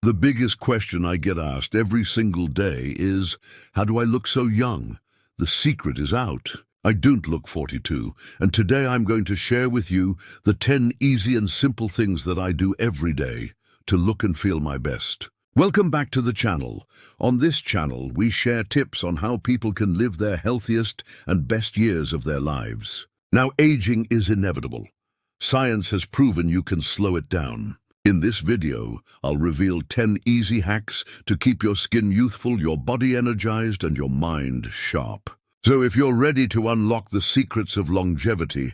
The biggest question I get asked every single day is, how do I look so young? The secret is out. I don't look 42, and today I'm going to share with you the 10 easy and simple things that I do every day to look and feel my best. Welcome back to the channel. On this channel, we share tips on how people can live their healthiest and best years of their lives. Now, aging is inevitable. Science has proven you can slow it down. In this video, I'll reveal 10 easy hacks to keep your skin youthful, your body energized, and your mind sharp. So if you're ready to unlock the secrets of longevity,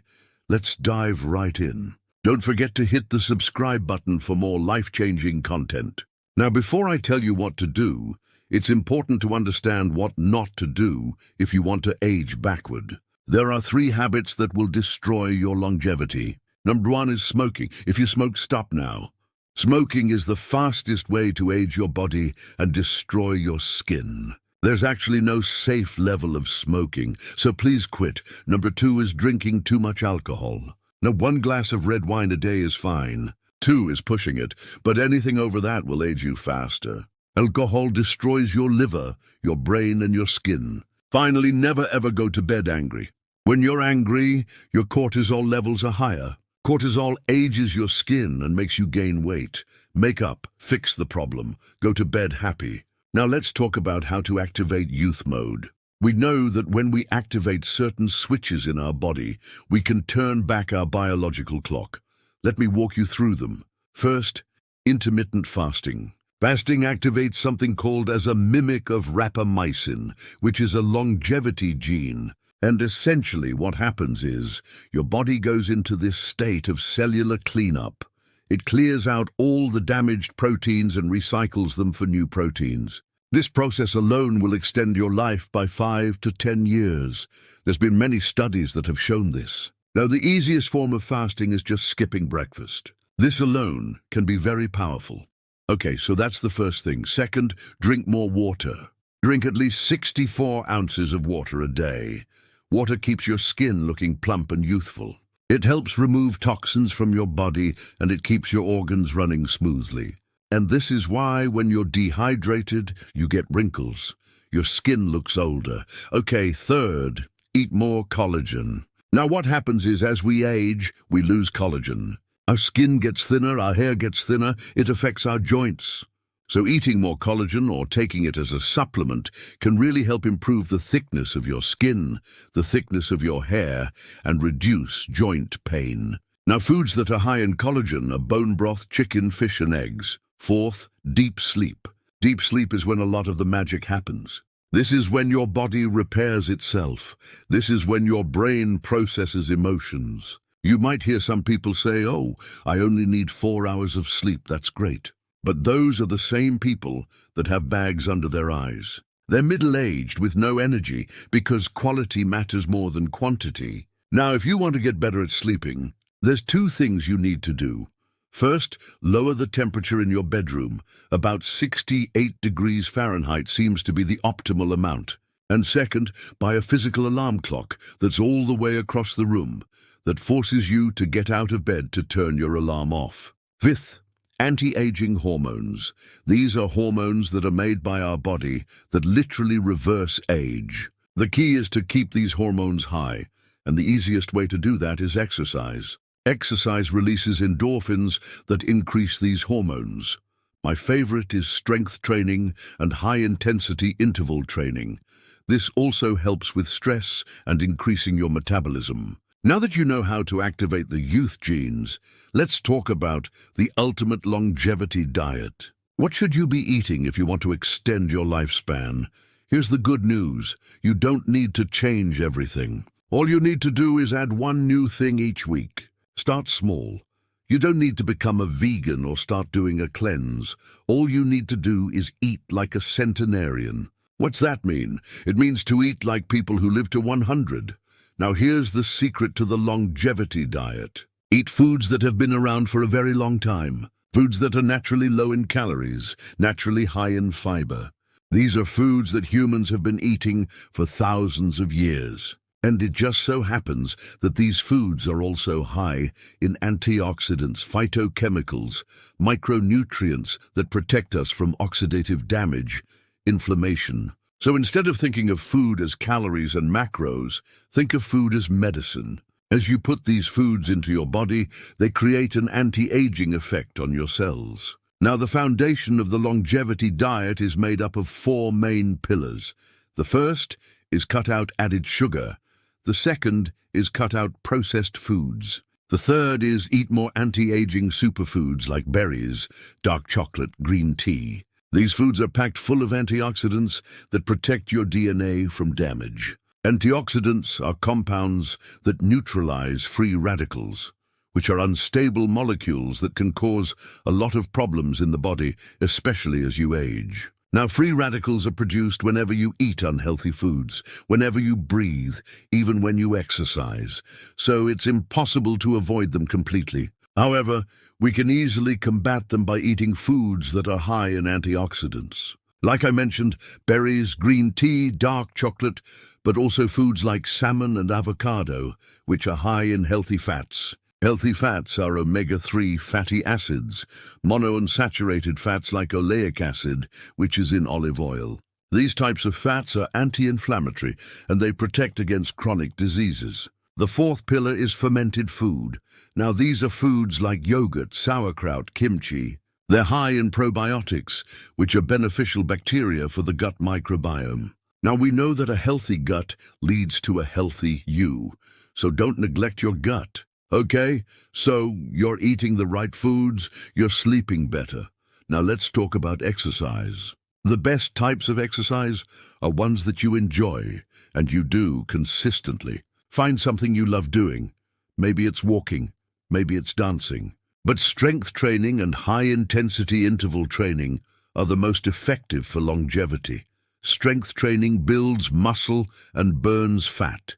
let's dive right in. Don't forget to hit the subscribe button for more life-changing content. Now, before I tell you what to do, it's important to understand what not to do if you want to age backward. There are 3 habits that will destroy your longevity. Number 1 is smoking. If you smoke, stop now. Smoking is the fastest way to age your body and destroy your skin. There's actually no safe level of smoking, so please quit. Number 2 is drinking too much alcohol. Now, 1 glass of red wine a day is fine. 2 is pushing it, but anything over that will age you faster. Alcohol destroys your liver, your brain, and your skin. Finally, never ever go to bed angry. When you're angry, your cortisol levels are higher. Cortisol ages your skin and makes you gain weight. Make up, fix the problem, go to bed happy. Now let's talk about how to activate youth mode. We know that when we activate certain switches in our body, we can turn back our biological clock. Let me walk you through them. First, intermittent fasting. Fasting activates something called as a mimic of rapamycin, which is a longevity gene. And essentially what happens is, your body goes into this state of cellular cleanup. It clears out all the damaged proteins and recycles them for new proteins. This process alone will extend your life by 5 to 10 years. There's been many studies that have shown this. Now, the easiest form of fasting is just skipping breakfast. This alone can be very powerful. Okay, so that's the first thing. Second, drink more water. Drink at least 64 ounces of water a day. Water keeps your skin looking plump and youthful. It helps remove toxins from your body, and it keeps your organs running smoothly. And this is why when you're dehydrated, you get wrinkles. Your skin looks older. Okay, third, eat more collagen. Now what happens is, as we age, we lose collagen. Our skin gets thinner, our hair gets thinner, it affects our joints. So eating more collagen or taking it as a supplement can really help improve the thickness of your skin, the thickness of your hair, and reduce joint pain. Now, foods that are high in collagen are bone broth, chicken, fish, and eggs. Fourth, deep sleep. Deep sleep is when a lot of the magic happens. This is when your body repairs itself. This is when your brain processes emotions. You might hear some people say, "Oh, I only need 4 hours of sleep, that's great." But those are the same people that have bags under their eyes. They're middle-aged with no energy because quality matters more than quantity. Now, if you want to get better at sleeping, there's 2 things you need to do. First, lower the temperature in your bedroom. About 68 degrees Fahrenheit seems to be the optimal amount. And second, buy a physical alarm clock that's all the way across the room, that forces you to get out of bed to turn your alarm off. Fifth, anti-aging hormones. These are hormones that are made by our body that literally reverse age. The key is to keep these hormones high, and the easiest way to do that is exercise. Exercise releases endorphins that increase these hormones. My favorite is strength training and high-intensity interval training. This also helps with stress and increasing your metabolism. Now that you know how to activate the youth genes, let's talk about the ultimate longevity diet. What should you be eating if you want to extend your lifespan? Here's the good news. You don't need to change everything. All you need to do is add 1 new thing each week. Start small. You don't need to become a vegan or start doing a cleanse. All you need to do is eat like a centenarian. What's that mean? It means to eat like people who live to 100. Now here's the secret to the longevity diet. Eat foods that have been around for a very long time. Foods that are naturally low in calories, naturally high in fiber. These are foods that humans have been eating for thousands of years. And it just so happens that these foods are also high in antioxidants, phytochemicals, micronutrients that protect us from oxidative damage, inflammation. So instead of thinking of food as calories and macros, think of food as medicine. As you put these foods into your body, they create an anti-aging effect on your cells. Now, the foundation of the longevity diet is made up of 4 main pillars. The first is cut out added sugar. The second is cut out processed foods. The third is eat more anti-aging superfoods like berries, dark chocolate, green tea. These foods are packed full of antioxidants that protect your DNA from damage. Antioxidants are compounds that neutralize free radicals, which are unstable molecules that can cause a lot of problems in the body, especially as you age. Now, free radicals are produced whenever you eat unhealthy foods, whenever you breathe, even when you exercise, so it's impossible to avoid them completely. However, we can easily combat them by eating foods that are high in antioxidants. Like I mentioned, berries, green tea, dark chocolate, but also foods like salmon and avocado, which are high in healthy fats. Healthy fats are omega-3 fatty acids, monounsaturated fats like oleic acid, which is in olive oil. These types of fats are anti-inflammatory and they protect against chronic diseases. The fourth pillar is fermented food. Now, these are foods like yogurt, sauerkraut, kimchi. They're high in probiotics, which are beneficial bacteria for the gut microbiome. Now, we know that a healthy gut leads to a healthy you, so don't neglect your gut. Okay, so you're eating the right foods, you're sleeping better. Now let's talk about exercise. The best types of exercise are ones that you enjoy and you do consistently. Find something you love doing. Maybe it's walking, maybe it's dancing. But strength training and high-intensity interval training are the most effective for longevity. Strength training builds muscle and burns fat.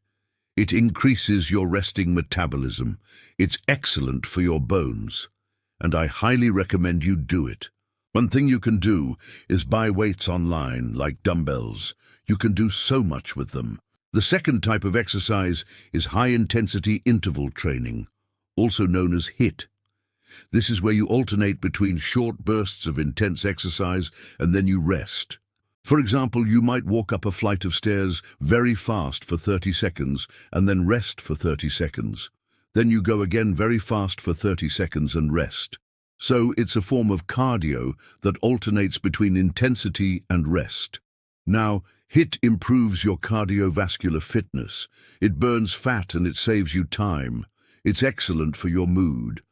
It increases your resting metabolism. It's excellent for your bones, and I highly recommend you do it. One thing you can do is buy weights online, like dumbbells. You can do so much with them. The second type of exercise is high-intensity interval training, also known as HIIT. This is where you alternate between short bursts of intense exercise and then you rest. For example, you might walk up a flight of stairs very fast for 30 seconds and then rest for 30 seconds. Then you go again very fast for 30 seconds and rest. So it's a form of cardio that alternates between intensity and rest. Now, HIIT improves your cardiovascular fitness. It burns fat and it saves you time. It's excellent for your mood.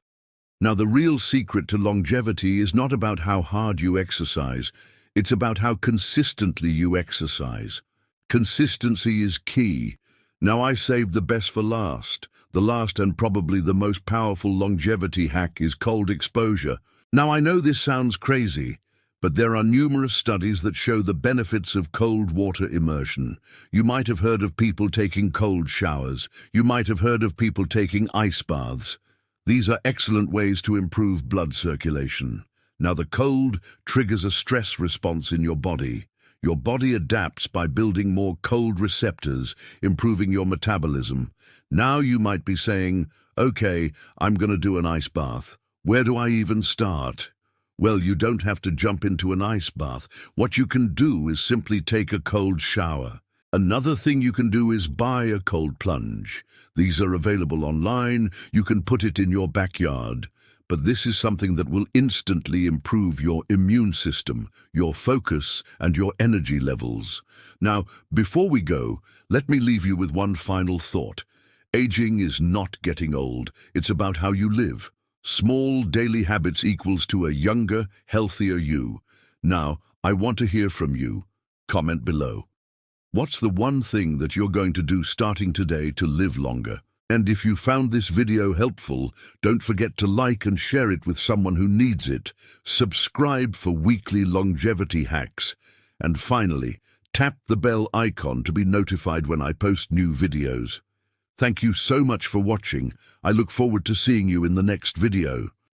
Now, the real secret to longevity is not about how hard you exercise. It's about how consistently you exercise. Consistency is key. Now, I saved the best for last. The last and probably the most powerful longevity hack is cold exposure. Now, I know this sounds crazy, but there are numerous studies that show the benefits of cold water immersion. You might have heard of people taking cold showers. You might have heard of people taking ice baths. These are excellent ways to improve blood circulation. Now, the cold triggers a stress response in your body. Your body adapts by building more cold receptors, improving your metabolism. Now you might be saying, okay, I'm going to do an ice bath. Where do I even start? Well, you don't have to jump into an ice bath. What you can do is simply take a cold shower. Another thing you can do is buy a cold plunge. These are available online. You can put it in your backyard. But this is something that will instantly improve your immune system, your focus, and your energy levels. Now, before we go, let me leave you with one final thought. Aging is not getting old. It's about how you live. Small daily habits equals to a younger, healthier you. Now, I want to hear from you. Comment below. What's the one thing that you're going to do starting today to live longer? And if you found this video helpful, don't forget to like and share it with someone who needs it. Subscribe for weekly longevity hacks. And finally, tap the bell icon to be notified when I post new videos. Thank you so much for watching. I look forward to seeing you in the next video.